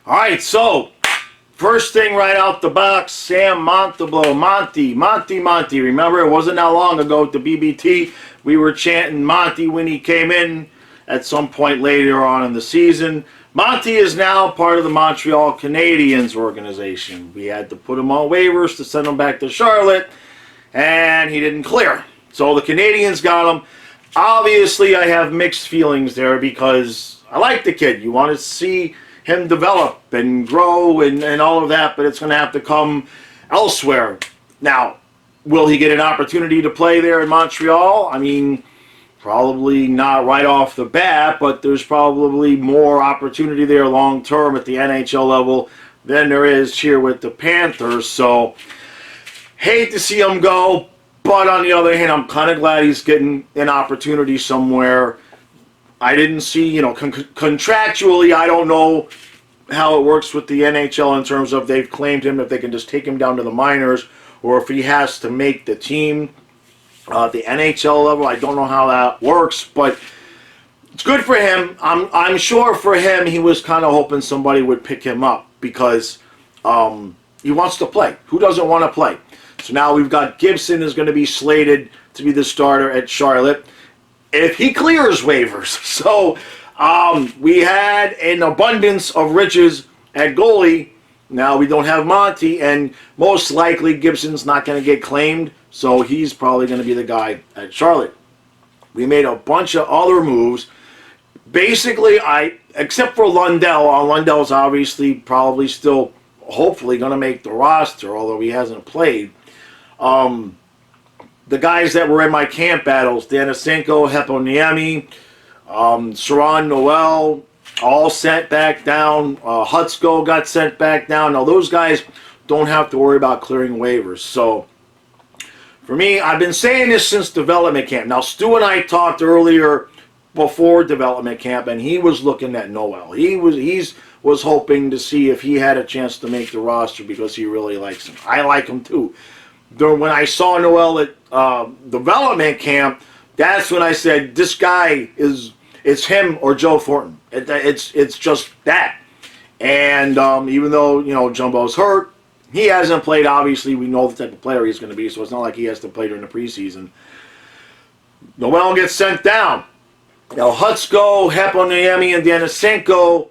All right, so first thing right out the box, Sam Montembeault, Monty. Remember, it wasn't that long ago at the BBT, we were chanting Monty when he came in at some point later on in the season. Monty is now part of the Montreal Canadiens organization. We had to put him on waivers to send him back to Charlotte, and he didn't clear. So the Canadiens got him. Obviously, I have mixed feelings there because I like the kid. You want to see him develop and grow and all of that, but it's going to have to come elsewhere. Now, will he get an opportunity to play there in Montreal? I mean, probably not right off the bat, but there's probably more opportunity there long term at the NHL level than there is here with the Panthers. So, hate to see him go, but on the other hand, I'm kind of glad he's getting an opportunity somewhere. I didn't see, contractually, I don't know how it works with the NHL in terms of they've claimed him, if they can just take him down to the minors, or if he has to make the team. The NHL level, I don't know how that works, but it's good for him. I'm sure for him, he was kind of hoping somebody would pick him up because he wants to play. Who doesn't want to play? So now we've got Gibson is going to be slated to be the starter at Charlotte if he clears waivers. So we had an abundance of riches at goalie. Now we don't have Monty, and most likely Gibson's not going to get claimed, so he's probably going to be the guy at Charlotte. We made a bunch of other moves. Basically, except for Lundell. Lundell's obviously probably still, hopefully, going to make the roster, although he hasn't played. The guys that were in my camp battles, Danisenko, Heponiemi, Saran, Noel, all sent back down. Hutsko got sent back down. Now, those guys don't have to worry about clearing waivers. So, for me, I've been saying this since development camp. Now, Stu and I talked earlier before development camp, and he was looking at Noel. He was hoping to see if he had a chance to make the roster because he really likes him. I like him, too. When I saw Noel at development camp, that's when I said, this guy it's him or Joe Thornton. It's just that. And even though, Jumbo's hurt, he hasn't played. Obviously, we know the type of player he's going to be, so it's not like he has to play during the preseason. Noel gets sent down. Now, Hutsko, Heponiemi, and Danisenko,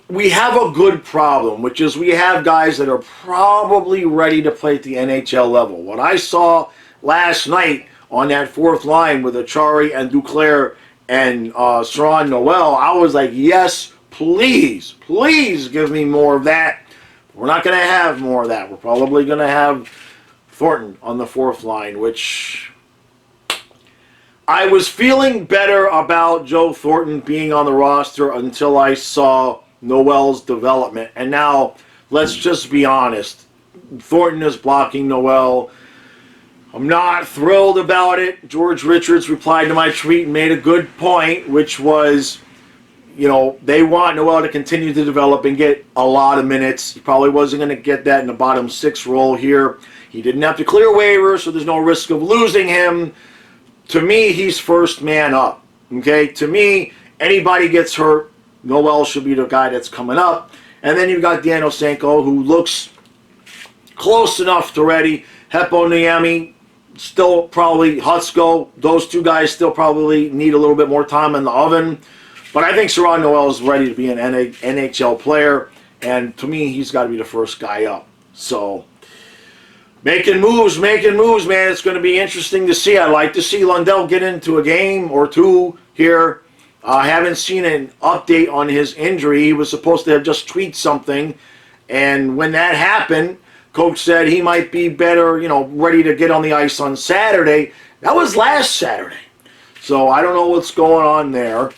we have a good problem, which is we have guys that are probably ready to play at the NHL level. What I saw last night on that fourth line with Achari and Duclair and Saran Noel, I was like, yes, please give me more of that. We're not going to have more of that. We're probably going to have Thornton on the fourth line, which I was feeling better about Joe Thornton being on the roster until I saw Noel's development. And now, let's just be honest. Thornton is blocking Noel. I'm not thrilled about it. George Richards replied to my tweet and made a good point, which was, they want Noel to continue to develop and get a lot of minutes. He probably wasn't going to get that in the bottom six role here. He didn't have to clear waivers, so there's no risk of losing him. To me, he's first man up. Okay? To me, anybody gets hurt, Noel should be the guy that's coming up. And then you've got Danisenko, who looks close enough to ready. Heponiemi, still probably Hutsko. Those two guys still probably need a little bit more time in the oven. But I think Saran Noel is ready to be an NHL player. And to me, he's got to be the first guy up. So, making moves, man. It's going to be interesting to see. I'd like to see Lundell get into a game or two here. I haven't seen an update on his injury. He was supposed to have just tweeted something. And when that happened, Coach said he might be better, ready to get on the ice on Saturday. That was last Saturday. So I don't know what's going on there.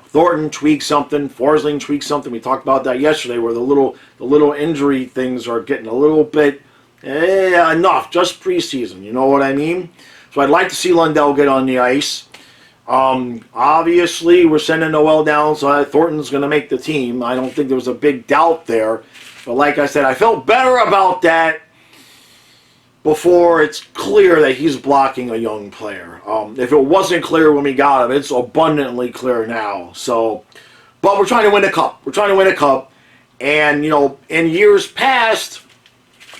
Thornton tweaked something. Forsling tweaked something. We talked about that yesterday where the little injury things are getting a little bit enough. Just preseason. You know what I mean? So I'd like to see Lundell get on the ice. Obviously, we're sending Noel down, so Thornton's going to make the team. I don't think there was a big doubt there. But like I said, I felt better about that before it's clear that he's blocking a young player. If it wasn't clear when we got him, it's abundantly clear now. So, But we're trying to win a cup. We're trying to win a cup. And, you know, in years past,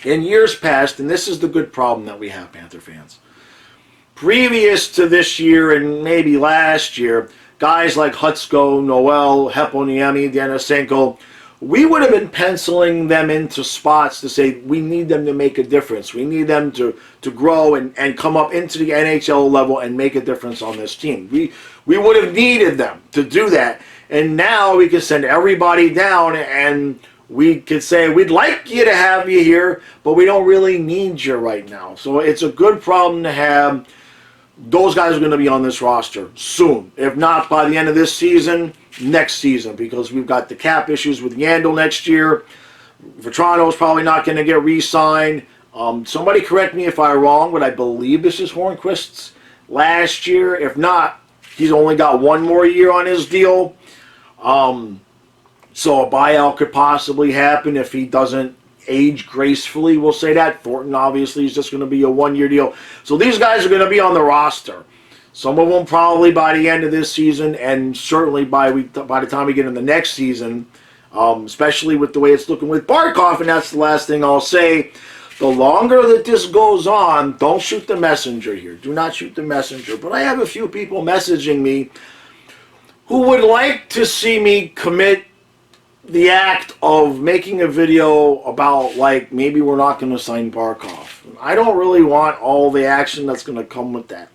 and this is the good problem that we have, Panther fans. Previous to this year and maybe last year, guys like Hutsko, Noel, Heponiemi, Denisenko, we would have been penciling them into spots to say we need them to make a difference. We need them to grow and come up into the NHL level and make a difference on this team. We would have needed them to do that. And now we can send everybody down and we could say, we'd like you to have you here, but we don't really need you right now. So it's a good problem to have. Those guys are going to be on this roster soon. If not by the end of this season, next season, because we've got the cap issues with Yandel next year. Vetrano's probably not going to get re-signed. Somebody correct me if I'm wrong, but I believe this is Hornquist's last year. If not, he's only got one more year on his deal. So a buyout could possibly happen if he doesn't age gracefully, we'll say that. Thornton obviously is just going to be a one-year deal. So these guys are going to be on the roster. Some of them probably by the end of this season, and certainly by the time we get in the next season, especially with the way it's looking with Barkov, and that's the last thing I'll say. The longer that this goes on, don't shoot the messenger here. Do not shoot the messenger. But I have a few people messaging me who would like to see me commit the act of making a video about, like, maybe we're not going to sign Barkov. I don't really want all the action that's going to come with that.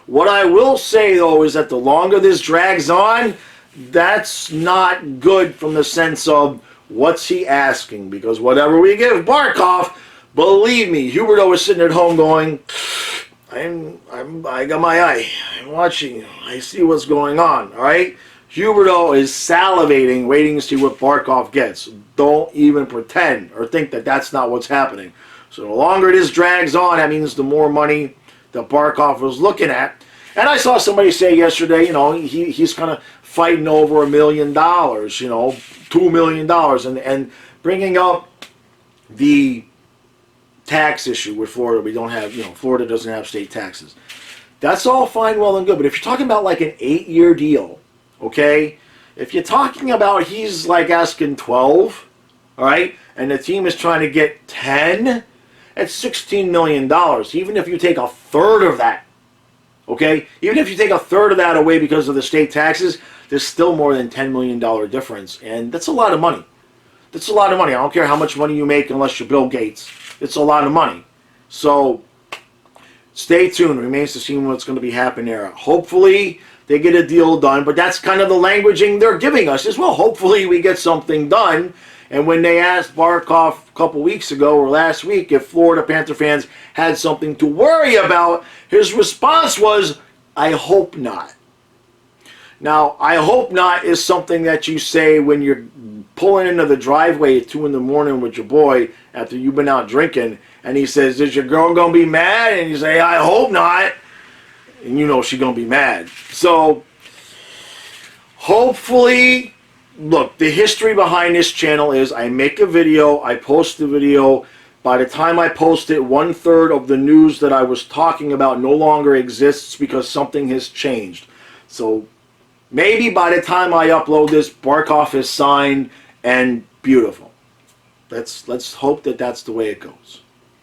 What I will say, though, is that the longer this drags on, that's not good from the sense of what's he asking. Because whatever we give Barkov, believe me, Huberdeau is sitting at home going, I got my eye. I'm watching. I see what's going on, all right? Huberdeau is salivating, waiting to see what Barkov gets. Don't even pretend or think that that's not what's happening. So the longer this drags on, that means the more money that Barkov was looking at. And I saw somebody say yesterday, you know, he's kind of fighting over $1 million, you know, $2 million, and bringing up the tax issue with Florida. We don't have, you know, Florida doesn't have state taxes. That's all fine, well, and good. But if you're talking about like an 8-year deal, okay, if you're talking about he's like asking 12, all right, and the team is trying to get 10, that's $16 million. Even if you take a third of that, okay, even if you take a third of that away because of the state taxes, there's still more than $10 million difference, and that's a lot of money. That's a lot of money. I don't care how much money you make unless you're Bill Gates. It's a lot of money. So stay tuned. It remains to see what's going to be happening there. Hopefully they get a deal done, but that's kind of the languaging they're giving us as well. Hopefully we get something done. And when they asked Barkov a couple weeks ago or last week if Florida Panther fans had something to worry about, his response was, I hope not. Now, I hope not is something that you say when you're pulling into the driveway at 2 in the morning with your boy after you've been out drinking, and he says, is your girl going to be mad? And you say, I hope not. And you know she's going to be mad. So, hopefully, look, the history behind this channel is I make a video, I post the video. By the time I post it, 1/3 of the news that I was talking about no longer exists because something has changed. So, maybe by the time I upload this, Barkov is signed and beautiful. Let's hope that that's the way it goes.